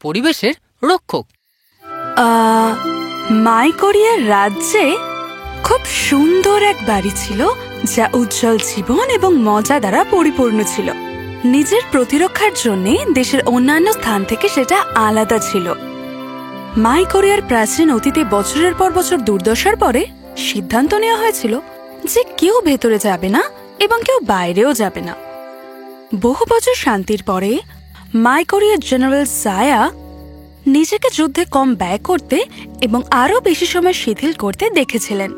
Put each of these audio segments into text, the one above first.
পরিবেশের রক্ষক। মাইকোরিয়ার রাজ্যে খুব সুন্দর এক বাড়ি ছিল, যা উজ্জ্বল জীবন এবং মজা দ্বারা পরিপূর্ণ ছিল। নিজের প্রতিরক্ষার জন্য দেশের অন্যান্য স্থান থেকে সেটা আলাদা ছিল। মাইকোরিয়ার প্রাচীন অতীতে বছরের পর বছর দুর্দশার পরে সিদ্ধান্ত নেওয়া হয়েছিল যে কেউ ভেতরে যাবে না এবং কেউ বাইরেও যাবে না। বহু বছর শান্তির পরে মাইকোরিয়ার জেনারেল জায়া নিজেকে যুদ্ধে কম ব্যয় করতে এবং আরো বেশি সময় শিথিল করতে দেখেছিলেন।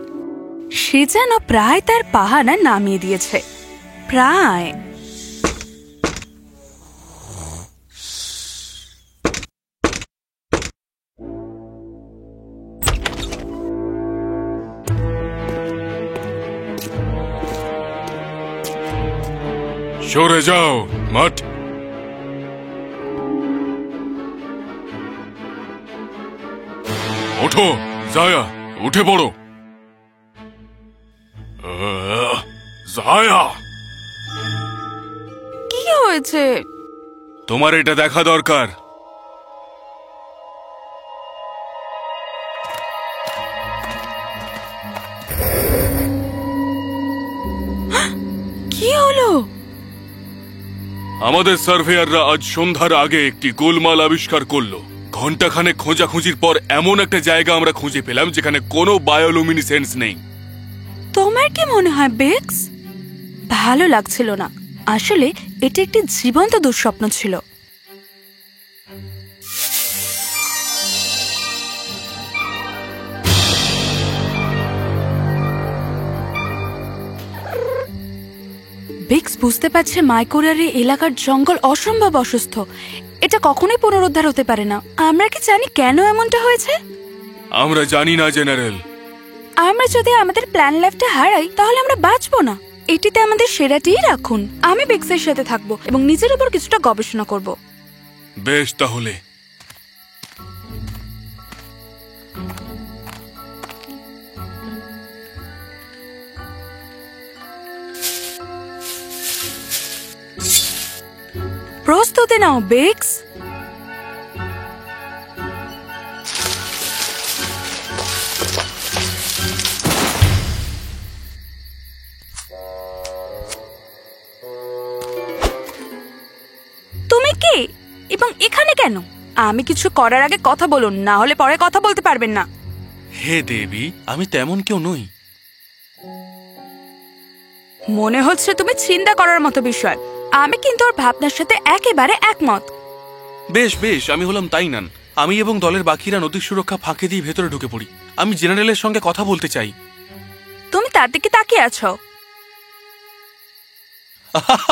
সে যেন প্রায় তার পাহারা নামিয়ে দিয়েছে। প্রায় সরে যাও মাঠ। ওঠো জায়া, উঠে পড়ো। জায়া, কি হয়েছে? তোমার এটা দেখা দরকার। কি হলো? আমাদের সার্ভেয়াররা আজ সন্ধ্যার আগে একটি গোলমাল আবিষ্কার করলো। ঘন্টাখানেক খোঁজাখুঁজির পর এমন একটা জায়গা আমরা খুঁজে পেলাম যেখানে কোনো বায়োলুমিনেসেন্স নেই। তোমার কি মনে হয় বেক্স? ভালো লাগছিল না। আসলে এটা একটি জীবন্ত দুঃস্বপ্ন ছিল। বেক্স বুঝতে পারছে মাইকোরিয়ার এলাকার জঙ্গল অসম্ভব অসুস্থ। এটা কখনোই পুনরুদ্ধার হতে পারে না। আমরা কি জানি কেন এমনটা হয়েছে? আমরা জানি না জেনারেল। আমরা যদি আমাদের প্ল্যান লাইফটা হারাই তাহলে আমরা বাঁচবো না। এটিতে আমাদের সেরাটিই রাখুন। আমি বেক্সের সাথে থাকবো এবং নিজের উপর কিছুটা গবেষণা করব। বেশ, তাহলে প্রস্তুতি নাও বেক্স। তুমি কে এবং এখানে কেন? আমি কিছু করার আগে কথা বলুন, না হলে পরে কথা বলতে পারবেন না। হে দেবী, আমি তেমন কেউ নই। মনে হচ্ছে তুমি চিন্তা করার মতো বিষয়। আমি কিন্তু ওর ভাবনার সাথে একেবারে একমত। বেশ বেশ, আমি হলাম তাইনান। আমি এবং দলের বাকিরা নদীর সুরক্ষা ফাঁকে দিয়ে ভেতরে ঢুকে পড়ি। আমি জেনারেলের সঙ্গে কথা বলতে চাই। তুমি তার দিকে তাকিয়ে আছো।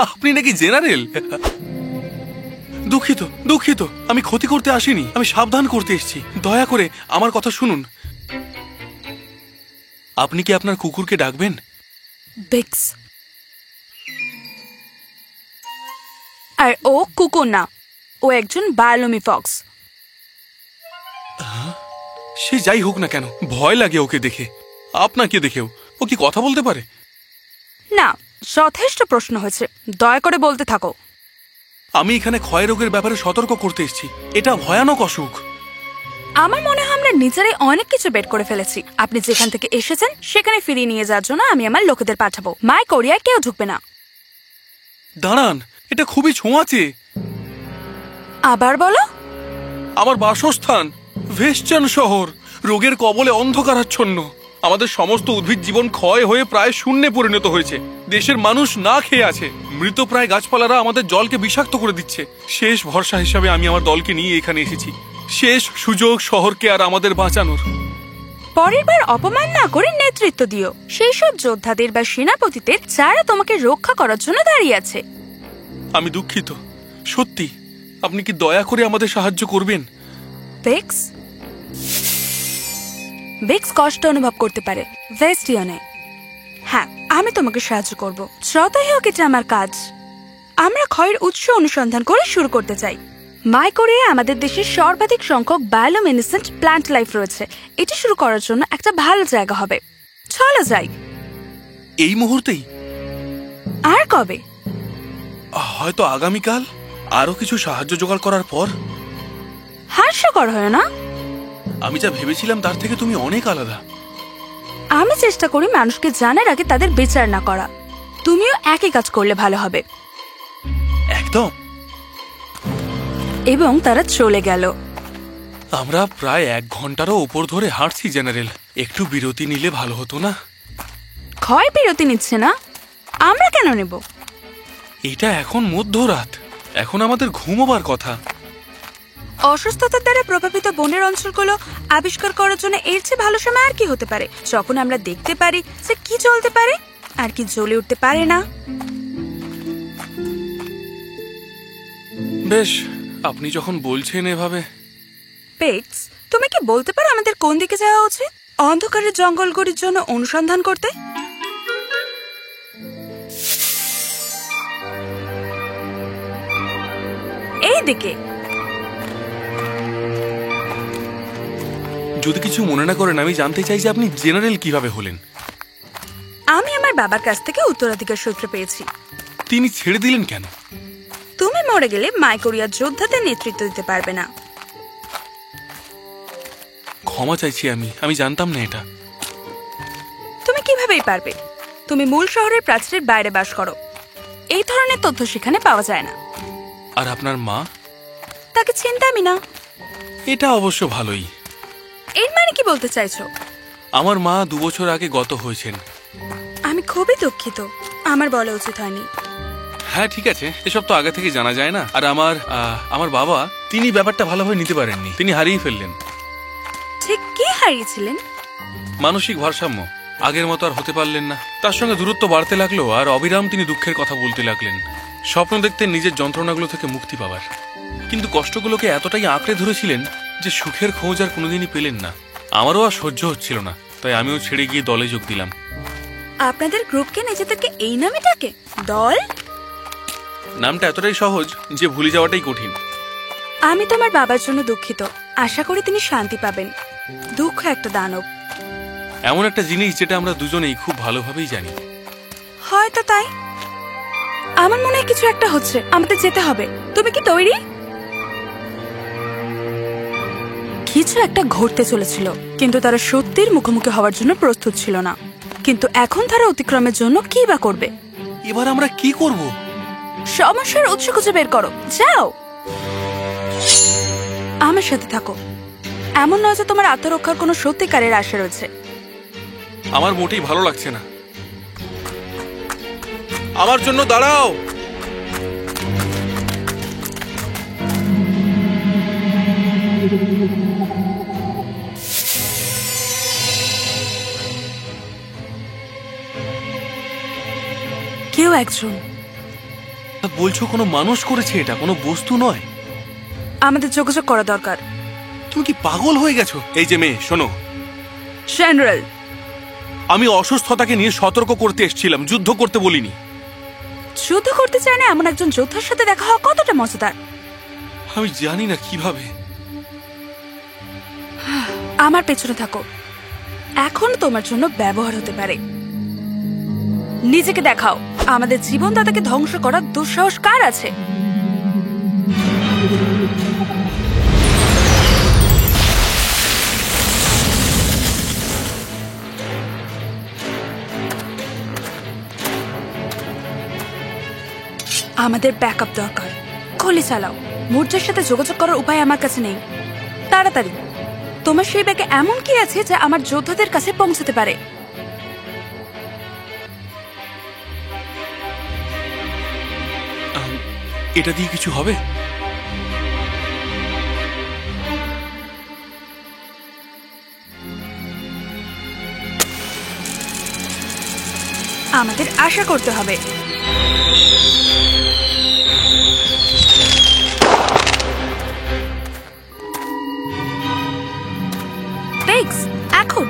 আপনি নাকি জেনারেল? দুঃখিত দুঃখিত, আমি ক্ষতি করতে আসিনি, আমি সাবধান করতে এসেছি। দয়া করে আমার কথা শুনুন। আপনি কি আপনার কুকুরকে ডাকবেন? বেক্স। আর ও কুকুর না, ও একজন বায়োলমি ফক্স। সে যাই হোক না কেন, ভয় লাগে ওকে দেখে। আপনাকে দেখেও। ও কি কথা বলতে পারে? না, যথেষ্ট প্রশ্ন হয়েছে, দয়া করে বলতে থাকো। আমি এখানে ক্ষয় রোগের ব্যাপারে সতর্ক করতে এসেছি। এটা ভয়ানক অসুখ। আমার মনে হয় আমরা নিজেরাই অনেক কিছু বের করে ফেলেছি। আপনি যেখান থেকে এসেছেন সেখানে ফিরিয়ে নিয়ে যাওয়ার জন্য আমি আমার লোকেদের পাঠাবো। মাইকোরিয়ায় কেউ ঢুকবে না। দাঁড়ান, এটা খুবই ছোঁয়াচে। আবার বলো। আমার বাসস্থান ভেস্টার্ন শহর রোগের কবলে অন্ধকারাচ্ছন্ন। আমাদের সমস্ত উদ্ভিদ জীবন ক্ষয় হয়ে প্রায় শূন্যে পরিণত হয়েছে। দেশের মানুষ না খেয়ে আছে। মৃতপ্রায় গাছপালারা আমাদের জলকে বিষাক্ত করে দিচ্ছে। শেষ ভরসা হিসাবে আমি আমার দলকে নিয়ে এখানে এসেছি। শেষ সুযোগ শহরকে আর আমাদের বাঁচানোর। পরের বার অপমান না করে নেতৃত্ব দিও সেই সব যোদ্ধাদের বা সেনাপতিদের যারা তোমাকে রক্ষা করার জন্য দাঁড়িয়ে আছে। আমি দুঃখিত, সত্যি। আপনি কি দয়া করে আমাদের সাহায্য করবেন? বেক্স। বেক্স কষ্ট অনুভব করতে পারে, ভেস্টিয়নে। হ্যাঁ, আমি তোমাকে সাহায্য করব। যতই হোক এটা আমার কাজ। আমরা ক্ষয়ের উৎস অনুসন্ধান করে শুরু করতে চাই। মাইকোরিয়ায় আমাদের দেশের সর্বাধিক সংখ্যক বায়োলুমিনেসেন্ট প্ল্যান্ট লাইফ রয়েছে। এটি শুরু করার জন্য একটা ভালো জায়গা হবে। চলো যাই। এই মুহূর্তেই? আর কবে? হয়তো আগামীকাল, আরো কিছু সাহায্য জোগাড় করার পর। হাস্যকর হয় না? আমি যা ভেবেছিলাম তার থেকে তুমি অনেক আলাদা। আমি চেষ্টা করি মানুষকে জানার আগে তাদের বিচার না করা। তুমিও একই কাজ করলে ভালো হবে। একদম। এবং তারা চলে গেল। আমরা প্রায় 1 ঘন্টারও উপর ধরে হাঁটছি জেনারেল। একটু বিরতি নিলে ভালো হতো না? ক্ষয় বিরতি নিচ্ছে না, আমরা কেন নেব? এটা এখন মধ্যরাত, এখন আমাদের ঘুমোবার কথা। অসুস্থতার দ্বারা প্রভাবিত বনের অঞ্চলগুলো আবিষ্কার করার জন্য এর চেয়ে ভালো সময় আর কি হতে পারে, যখন আমরা দেখতে পারি যে কি জ্বলতে পারে আর কি জ্বলে উঠতে পারে না। বেশ, আপনি যখন বলছেন এভাবে। পেটস, তুমি কি বলতে পারো আমাদের কোন দিকে যাওয়া উচিত অন্ধকারের জঙ্গলগুলির জন্য অনুসন্ধান করতে? এই দিকে। যদি কিছু মনে না করেন, আমি জানতে চাই যে আপনি জেনারেল কিভাবে হলেন? আমি আমার বাবার কাছ থেকে উত্তরাধিকার সূত্রে পেয়েছি। তিনি ছেড়ে দিলেন কেন? তুমি মরে গেলে মাইকোরিয়ার যোদ্ধাদের নেতৃত্ব দিতে পারবে না। ক্ষমা চাইছি, আমি জানতাম না এটা। তুমি কিভাবেই পারবে? তুমি মূল শহরের প্রাচীরের বাইরে বাস করো। এই ধরনের তথ্য সেখানে পাওয়া যায় না। আর আপনার মা? তাকে চিনতামই না। এটা অবশ্য ভালোই। এর মানে কি বলতে চাইছো? আমার মা 2 বছর আগে গত হয়েছেন। আমি খুবই দুঃখিত, আমার বলা উচিত হয়নি। হ্যাঁ ঠিক আছে, এসব তো আগে থেকে জানা যায় না। আর আমার বাবা, তিনি ব্যাপারটা ভালোভাবে নিতে পারেননি, তিনি হারিয়ে ফেললেন। ঠিক কি হারিয়েছিলেন? মানসিক ভারসাম্য। আগের মতো আর হতে পারলেন না। তার সঙ্গে দূরত্ব বাড়তে লাগলো, আর অবিরাম তিনি দুঃখের কথা বলতে লাগলেন। স্বপ্ন দেখতেন নিজের যন্ত্রণাগুলো থেকে মুক্তি পাবার, কিন্তু কষ্টগুলোকে এতটাই আঁকড়ে ধরেছিলেন যে সুখের খোঁজ আর কোনোদিনই পেলেন না। আমারও আর সহ্য হচ্ছিল না, তাই আমিও ছেড়ে গিয়ে দলে যোগ দিলাম। আপনাদের গ্রুপকে নিজেদেরকে এই নামে ডাকে, দল? নামটা এতটাই সহজ যে ভুলে যাওয়াটাই কঠিন। আমি তোমার বাবার জন্য দুঃখিত। আশা করি তিনি শান্তি পাবেন। দুঃখ একটা দানব, এমন একটা জিনিস যেটা আমরা দুজনেই খুব ভালোভাবেই জানি। হয়তো তাই। আমার মনে হয় কিছু একটা হচ্ছে, আমাদের যেতে হবে। তুমি কি তৈরি? কিছু একটা ঘটতে চলেছিল, কিন্তু তারা সত্যির মুখোমুখি হওয়ার জন্য প্রস্তুত ছিল না। কিন্তু এখন তারা অতিক্রমের জন্য কি বা করবে? এবার আমরা কি করব? সমস্যার উৎস খুঁজে বের করো, যাও। আমার সাথে থাকো। এমন নয় যে তোমার আত্মরক্ষার কোনো সত্যিকারের আশা রয়েছে। আমার মোটেই ভালো লাগছে না। আমার জন্য দাঁড়াও। কেউ একজন। বলছো কোনো মানুষ করেছে এটা, কোনো বস্তু নয়? আমাদের যোগাযোগ করা দরকার। তুমি কি পাগল হয়ে গেছো? এই যে মেয়ে, শোনো। জেনারেল, আমি অসুস্থতাকে নিয়ে সতর্ক করতে এসেছিলাম, যুদ্ধ করতে বলিনি। যুদ্ধ করতে চায় না এমন একজন যোদ্ধার সাথে দেখা হওয়া কতটা মজাদার। আমি জানি না কিভাবে। আমার পেছনে থাকো। এখন তোমার জন্য ব্যবহার হতে পারে। নিজেকে দেখাও। আমাদের জীবনদাতাকে ধ্বংস করার দুঃসাহস কার আছে? আমাদের ব্যাকআপ দরকার। গুলি চালাও। মোর্চার সাথে যোগাযোগ করার উপায় আমার কাছে নেই। তাড়াতাড়ি। তোমার সেই ব্যাগে এমন কি আছে যা আমার যোদ্ধাদের কাছে পৌঁছতে পারে? এটা দিয়ে কিছু হবে? আমাদের আশা করতে হবে। এখন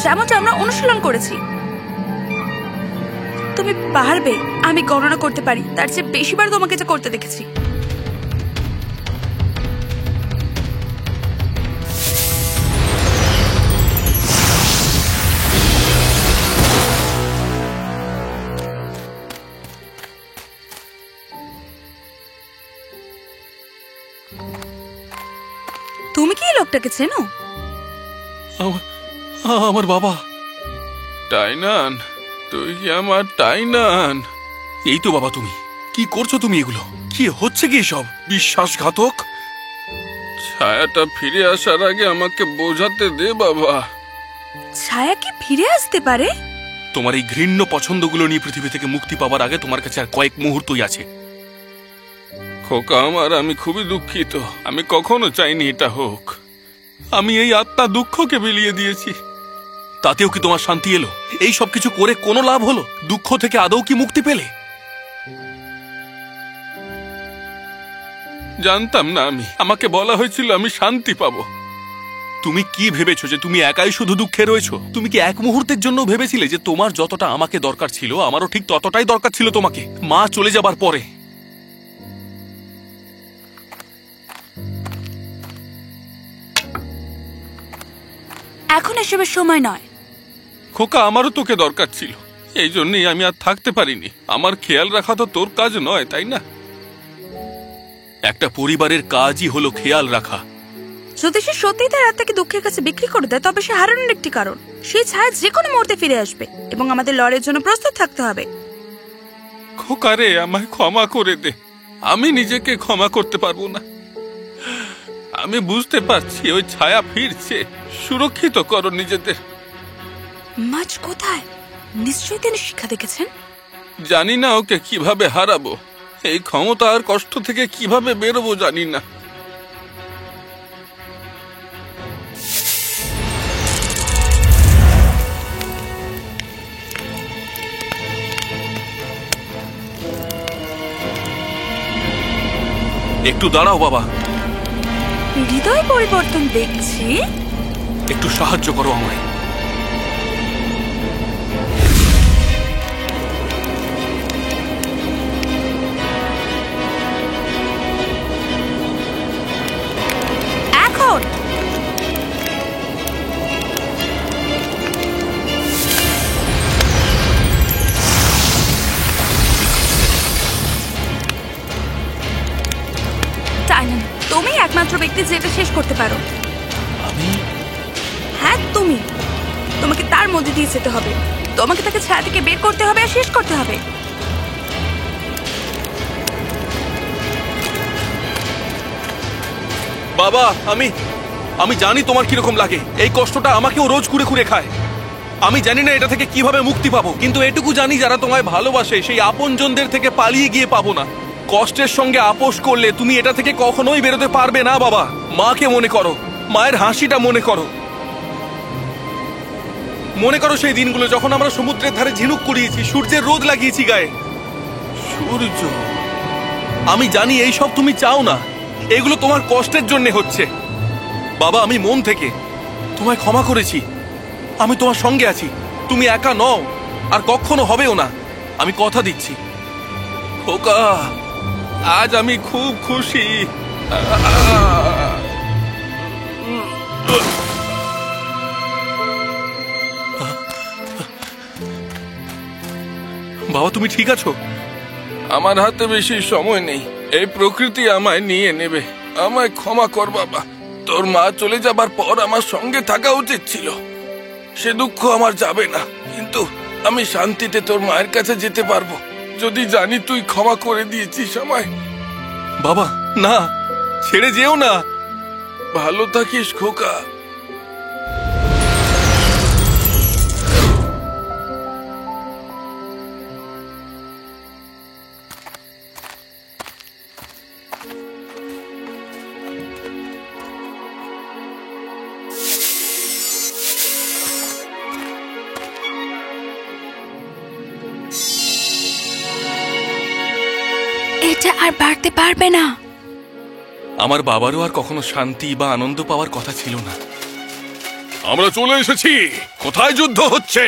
যেমনটা আমরা অনুশীলন করেছি। তুমি পারবে। আমি গণনা করতে পারি, তার চেয়ে বেশিবার তোমাকে যা করতে দেখেছি। তুমি কি এই লোকটাকে চেনো? আমার বাবা। টাইনান, তুই কি আমার টাইনান? এই তো বাবা, তুমি কি করছো? তুমি এগুলো কি হচ্ছে? কি সব বিশ্বাসঘাতক? ছায়াটা ফিরে আসার আগে আমাকে বোঝাতে দে বাবা। ছায়া কি ফিরে আসতে পারে? তোমার এই ঘৃণ্য পছন্দগুলো নিয়ে পৃথিবী থেকে মুক্তি পাওয়ার আগে তোমার কাছে আর কয়েক মুহূর্তই আছে। খোকা আমার, আমি খুবই দুঃখিত। আমি কখনো চাইনি এটা হোক। আমি এই আত্মা দুঃখকে বিলিয়ে দিয়েছি। তাতেও কি তোমার শান্তি এলো? এই সব কিছু করে কোনো লাভ হলো? দুঃখ থেকে আদৌ কি মুক্তি পেলে? জানতাম না আমি। আমাকে বলা হয়েছিল আমি শান্তি পাবো। তুমি কি ভেবেছো যে তুমি একাই শুধু দুঃখে রয়েছো? তুমি কি এক মুহূর্তের জন্য ভেবেছিলে যে তোমার যতটা আমাকে দরকার ছিল আমারও ঠিক ততটাই দরকার ছিল তোমাকে, মা চলে যাবার পরে? এখন এসবের সময় নয়। খোকা, আমারও তোকে দরকার ছিল। এই জন্যই আমি আর থাকতে পারিনি। আমার খেয়াল রাখা তো তোর কাজ নয়, তাই না? একটা পরিবারের কাজই হলো খেয়াল রাখা। যদি সে সত্যি তার আত্মাকে দুঃখের কাছে বিক্রি করে দেয়, তবে সে হারানোর একটি কারণ। সেই ছায়া যে কোনো মুহূর্তে ফিরে আসবে এবং আমাদের লড়াইয়ের জন্য প্রস্তুত থাকতে হবে। খোকা রে, আমায় ক্ষমা করে দে। আমি নিজেকে ক্ষমা করতে পারবো না। আমি বুঝতে পারছি ওই ছায়া ফিরছে। সুরক্ষিত করো নিজেদের। মাছ কোথায়? নিশ্চয়ই তিনি শিক্ষা দেখেছেন। জানি না ওকে কিভাবে হারাবো। এই ক্ষমতা আর কষ্ট থেকে কিভাবে বেরোবো জানি না। একটু দাঁড়াও বাবা। হৃদয় পরিবর্তন দেখছি। একটু সাহায্য করো আমায়। এখন টাইনান, তুমি একমাত্র ব্যক্তি যে এটা শেষ করতে পারো। আমি? হ্যাঁ, তুমি। তোমাকে তার মধ্যে দিয়ে যেতে হবে। তোমাকে তাকে ছায়া থেকে বের করতে হবে আর শেষ করতে হবে। বাবা, আমি জানি তোমার কিরকম লাগে। এই কষ্টটা আমাকেও রোজ কুড়ে কুড়ে খায়। আমি জানি না এটা থেকে কিভাবে মুক্তি পাবো, কিন্তু এটুকু জানি যারা তোমায় ভালোবাসে সেই আপনজনদের থেকে পালিয়ে গিয়ে পাবো না। কষ্টের সঙ্গে আপোষ করলে তুমি এটা থেকে কখনোই বেরোতে পারবে না বাবা। মাকে মনে করো, মায়ের হাসিটা মনে করো। মনে করো সেই দিনগুলো যখন আমরা সমুদ্রের ধারে ঝিনুক কুড়িয়েছি, সূর্যের রোদ লাগিয়েছি গায়ে। সূর্য, আমি জানি এই সব তুমি চাও না। এগুলো তোমার কষ্টের জন্য হচ্ছে। বাবা, আমি মন থেকে তোমায় ক্ষমা করেছি। আমি তোমার সঙ্গে আছি। তুমি একা নও, আর কখনো হবেও না। আমি কথা দিচ্ছি। খোকা, আজ আমি খুব খুশি। বাবা, তুমি ঠিক আছো? আমার হাতে বেশি সময় নেই। এই প্রকৃতি আমায় নিয়ে নেবে। আমায় ক্ষমা কর বাবা। তোর মা চলে যাবার পর আমার সঙ্গে থাকা উচিত ছিল। সে দুঃখ আমার যাবে না, কিন্তু আমি শান্তিতে তোর মায়ের কাছে যেতে পারবো যদি জানি তুই ক্ষমা করে দিয়েছিস আমায়। বাবা, না, ছেড়ে যেও না। ভালো থাকিস খোকা। এটা আর বাড়তে পারবে না। আমার বাবারও আর কখনো শান্তি বা আনন্দ পাওয়ার কথা ছিল না। আমরা চলে এসেছি। কোথায় যুদ্ধ হচ্ছে?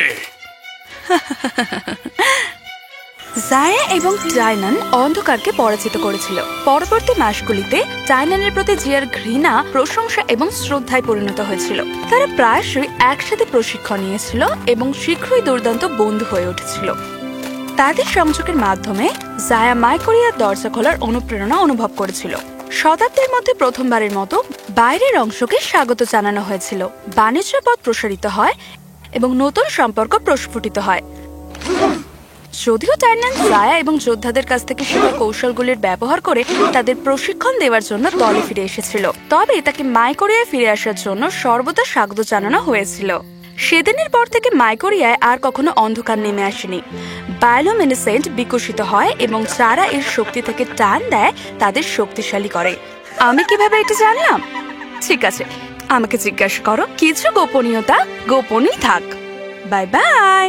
জায়া এবং টাইনান অন্ধকারকে পরাজিত করেছিল। পরবর্তী মাসগুলিতে টাইনানের প্রতি জিয়ার ঘৃণা, প্রশংসা এবং শ্রদ্ধায় পরিণত হয়েছিল। তারা প্রায়শই একসাথে প্রশিক্ষণ নিয়েছিল এবং শীঘ্রই দুর্দান্ত বন্ধু হয়ে উঠেছিল। তাদের সংযোগের মাধ্যমে জায়া মাইকোরিয়ার দরজা খোলার অনুপ্রেরণা অনুভব করেছিল। শতাব্দীর মধ্যে প্রথমবারের মতো বাইরের অংশকে স্বাগত জানানো হয়েছিল। বাণিজ্য পথ প্রসারিত হয় এবং নতুন সম্পর্ক প্রস্ফুটিত হয়। যদিও টাইনান জায়া এবং যোদ্ধাদের কাছ থেকে শেখা কৌশলগুলির ব্যবহার করে তাদের প্রশিক্ষণ দেওয়ার জন্য দলে ফিরে এসেছিল, তবে তাকে মাইকোরিয়ায় ফিরে আসার জন্য সর্বদা স্বাগত জানানো হয়েছিল। সেদিনের পর থেকে মাইকোরিয়ায় আর কখনো অন্ধকার নেমে আসেনি। বায়োলুমিনেসেন্ট বিকশিত হয় এবং যারা এর শক্তি থেকে টান দেয় তাদের শক্তিশালী করে। আমি কিভাবে এটা জানলাম? ঠিক আছে, আমাকে জিজ্ঞাসা করো। কিছু গোপনীয়তা গোপনই থাক। Bye bye.